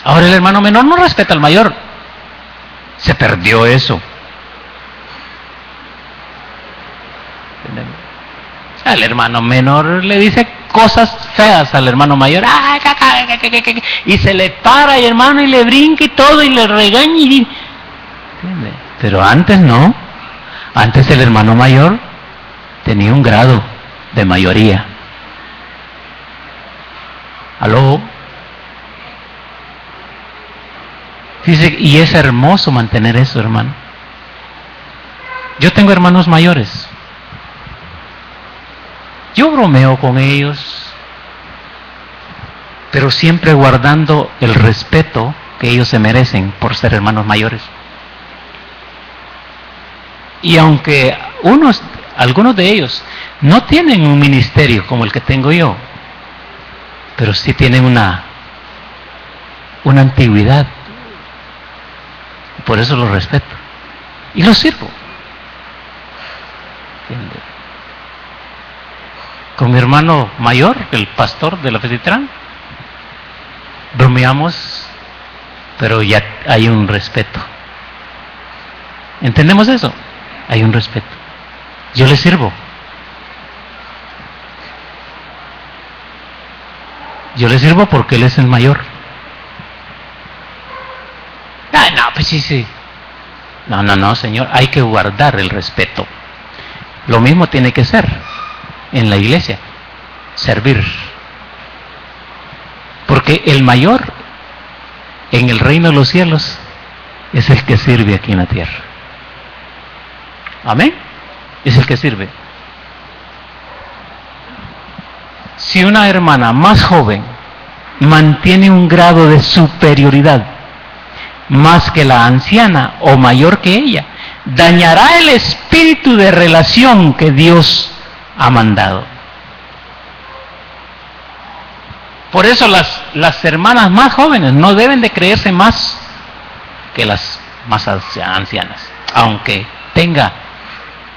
Ahora el hermano menor no respeta al mayor. Se perdió eso. El hermano menor le dice cosas feas al hermano mayor. Y se le para el hermano y le brinca y todo y le regaña. Pero antes no. Antes el hermano mayor tenía un grado de mayoría. ¿Aló? Dice, y es hermoso mantener eso, hermano. Yo tengo hermanos mayores. Yo bromeo con ellos, pero siempre guardando el respeto que ellos se merecen por ser hermanos mayores. Y aunque algunos de ellos no tienen un ministerio como el que tengo yo, pero sí tienen una antigüedad. Por eso los respeto. Y los sirvo. ¿Entiendes? Con mi hermano mayor, el pastor de la Fetitrán, bromeamos, pero ya hay un respeto. ¿Entendemos eso? Hay un respeto. Yo le sirvo. Yo le sirvo porque él es el mayor. No, pues sí. No, señor, hay que guardar el respeto. Lo mismo tiene que ser en la iglesia, servir. Porque el mayor en el reino de los cielos es el que sirve aquí en la tierra. Amén. Es el que sirve. Si una hermana más joven mantiene un grado de superioridad más que la anciana o mayor que ella, dañará el espíritu de relación que Dios ha mandado. Por eso las hermanas más jóvenes no deben de creerse más que las más ancianas, aunque tenga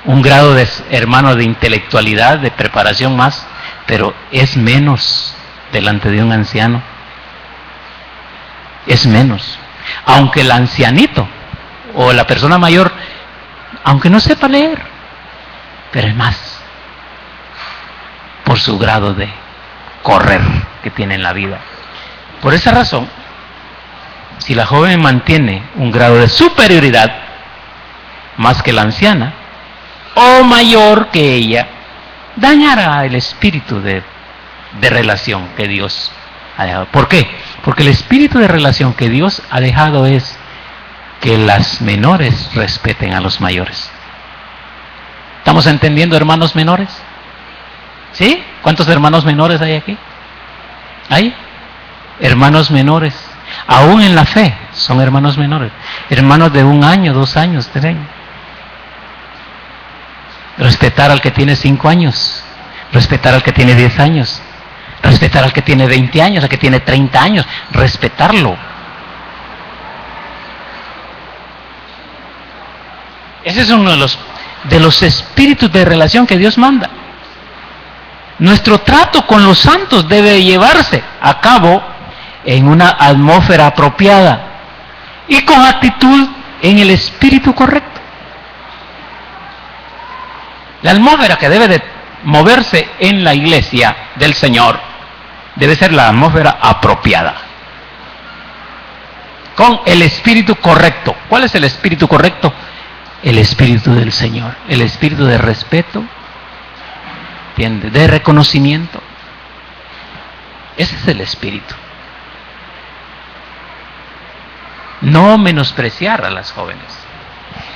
un grado de hermano de intelectualidad, de preparación más, pero es menos delante de un anciano. Es menos. Aunque el ancianito o la persona mayor, aunque no sepa leer, pero es más por su grado de correr que tiene en la vida. Por esa razón, si la joven mantiene un grado de superioridad más que la anciana, o mayor que ella, dañará el espíritu de relación que Dios ha dejado. ¿Por qué? Porque el espíritu de relación que Dios ha dejado es que las menores respeten a los mayores. ¿Estamos entendiendo, hermanos menores? ¿Sí? ¿Cuántos hermanos menores hay aquí? ¿Hay? Hermanos menores. Aún en la fe son hermanos menores. Hermanos de 1 año, 2 años, 3 años. Respetar al que tiene 5 años. Respetar al que tiene 10 años. Respetar al que tiene 20 años, al que tiene 30 años. Respetarlo. Ese es uno de los espíritus de relación que Dios manda. Nuestro trato con los santos debe llevarse a cabo en una atmósfera apropiada y con actitud en el espíritu correcto. La atmósfera que debe de moverse en la iglesia del Señor debe ser la atmósfera apropiada, con el espíritu correcto. ¿Cuál es el espíritu correcto? El espíritu del Señor, el espíritu de respeto, ¿entiende? De reconocimiento. Ese es el espíritu. No menospreciar a las jóvenes,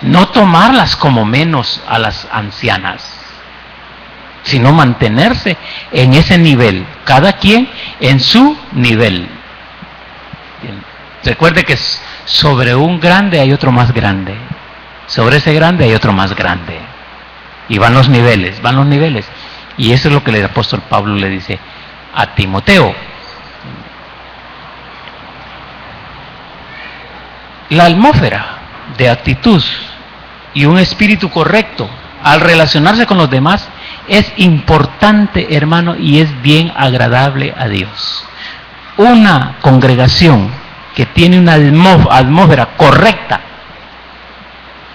no tomarlas como menos a las ancianas, sino mantenerse en ese nivel, cada quien en su nivel. Bien. Recuerde que sobre un grande hay otro más grande, sobre ese grande hay otro más grande, y van los niveles, y eso es lo que el apóstol Pablo le dice a Timoteo. La atmósfera de actitud y un espíritu correcto al relacionarse con los demás es importante, hermano, y es bien agradable a Dios. Una congregación que tiene una atmósfera correcta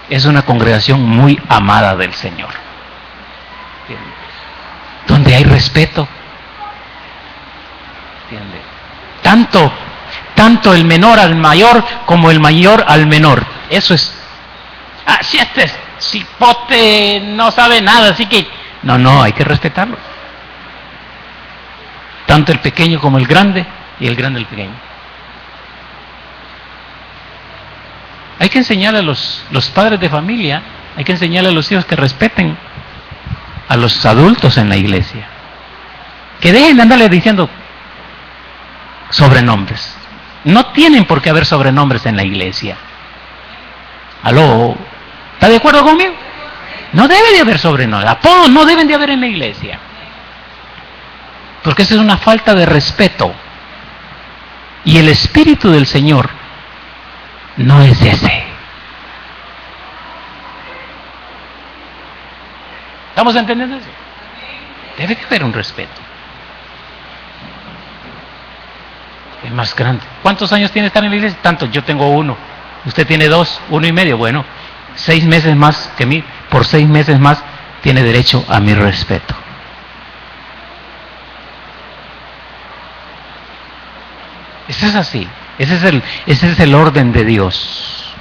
es una congregación muy amada del Señor, donde hay respeto, ¿entiende? Tanto el menor al mayor como el mayor al menor. Eso es. Si este cipote no sabe nada, así que no, hay que respetarlo. Tanto el pequeño como el grande, y el grande el pequeño. Hay que enseñarle a los padres de familia, hay que enseñarle a los hijos que respeten a los adultos en la iglesia. Que dejen de andarle diciendo sobrenombres. No tienen por qué haber sobrenombres en la iglesia. ¿Aló? ¿Está de acuerdo conmigo? No debe de haber sobrenombres. Apodos no deben de haber en la iglesia. Porque eso es una falta de respeto. Y el Espíritu del Señor no es ese. ¿Estamos entendiendo eso? Debe de haber un respeto. El más grande. ¿Cuántos años tiene estar en la iglesia? Tanto, yo tengo 1. Usted tiene 2, 1 y medio. Bueno, 6 meses más que mí. Por 6 meses más tiene derecho a mi respeto. Eso es así. Ese es el orden de Dios.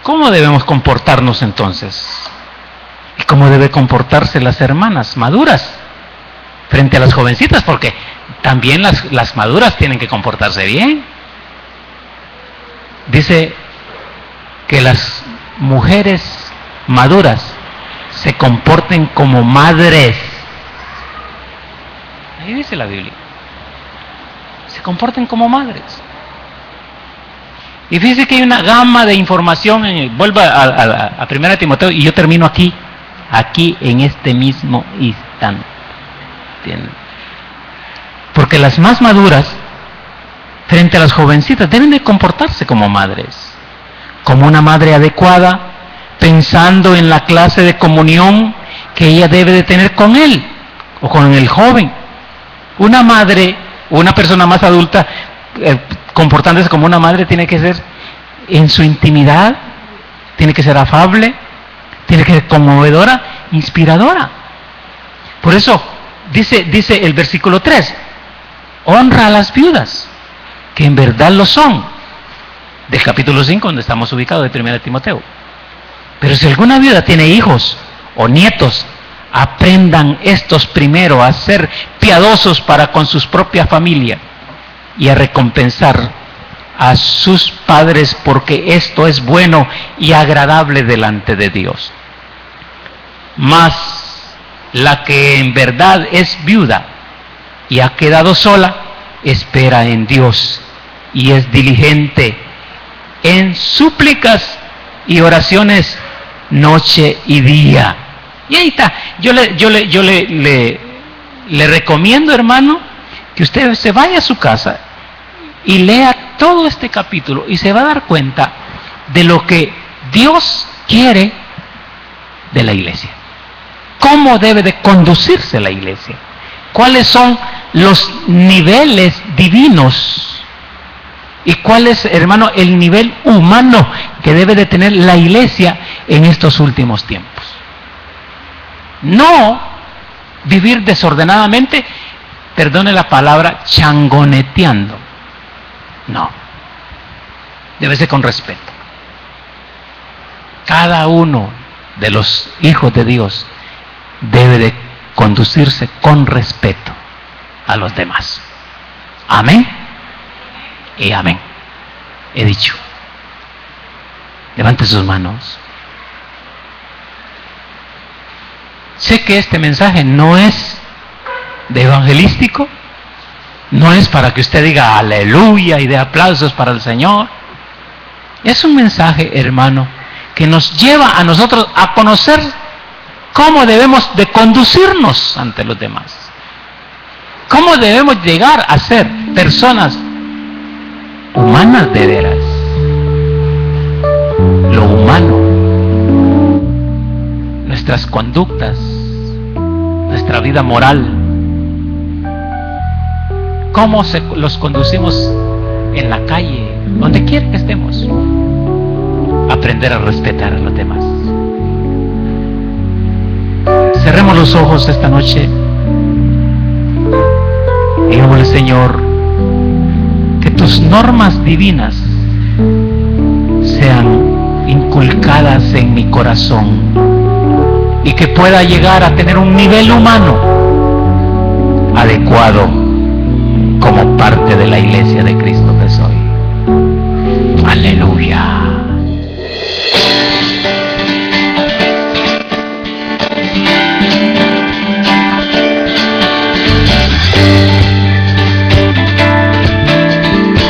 ¿Cómo debemos comportarnos entonces? ¿Y cómo debe comportarse las hermanas maduras frente a las jovencitas? Porque también las maduras tienen que comportarse bien. Dice que las mujeres maduras se comporten como madres. Ahí dice la Biblia. Se comporten como madres. Y fíjese que hay una gama de información. Vuelvo a 1 Timoteo y yo termino aquí en este mismo instante. ¿Entienden? Porque las más maduras, frente a las jovencitas, deben de comportarse como madres. Como una madre adecuada, pensando en la clase de comunión que ella debe de tener con él, o con el joven. Una madre, una persona más adulta, comportándose como una madre, tiene que ser en su intimidad, tiene que ser afable, tiene que ser conmovedora, inspiradora. Por eso, dice el versículo 3, honra a las viudas, que en verdad lo son, del capítulo 5, donde estamos ubicados, de 1 Timoteo. Pero si alguna viuda tiene hijos o nietos, aprendan estos primero a ser piadosos para con sus propias familias y a recompensar a sus padres, porque esto es bueno y agradable delante de Dios. Mas la que en verdad es viuda y ha quedado sola, espera en Dios y es diligente en súplicas y oraciones noche y día. Y ahí está. Yo le recomiendo, hermano, que usted se vaya a su casa y lea todo este capítulo y se va a dar cuenta de lo que Dios quiere de la iglesia. ¿Cómo debe de conducirse la iglesia? ¿Cuáles son los niveles divinos? ¿Y cuál es, hermano, el nivel humano que debe de tener la iglesia en estos últimos tiempos? No vivir desordenadamente, perdone la palabra, changoneteando. No. Debe ser con respeto. Cada uno de los hijos de Dios debe de conducirse con respeto a los demás. Amén y amén. He dicho. Levante sus manos. Sé que este mensaje no es de evangelístico, no es para que usted diga aleluya y dé aplausos para el Señor. Es un mensaje, hermano, que nos lleva a nosotros a conocer cómo debemos de conducirnos ante los demás. Cómo debemos llegar a ser personas humanas de veras. Lo humano, nuestras conductas, nuestra vida moral, cómo los conducimos en la calle, donde quiera que estemos. Aprender a respetar a los demás. Cerremos los ojos esta noche. Digámosle, Señor, que tus normas divinas sean inculcadas en mi corazón y que pueda llegar a tener un nivel humano adecuado como parte de la iglesia de Cristo que soy. Aleluya.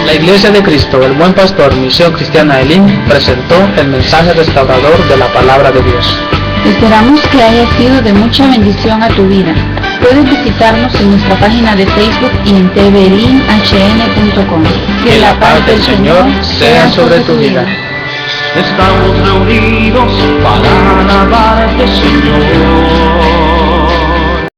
La Iglesia de Cristo, el Buen Pastor, Misión Cristiana Elim, presentó el mensaje restaurador de la Palabra de Dios.
Esperamos que haya sido de mucha bendición a tu vida. Puedes visitarnos en nuestra página de Facebook y en tvelimhn.com. Que la paz del Señor sea sobre tu vida.
Estamos reunidos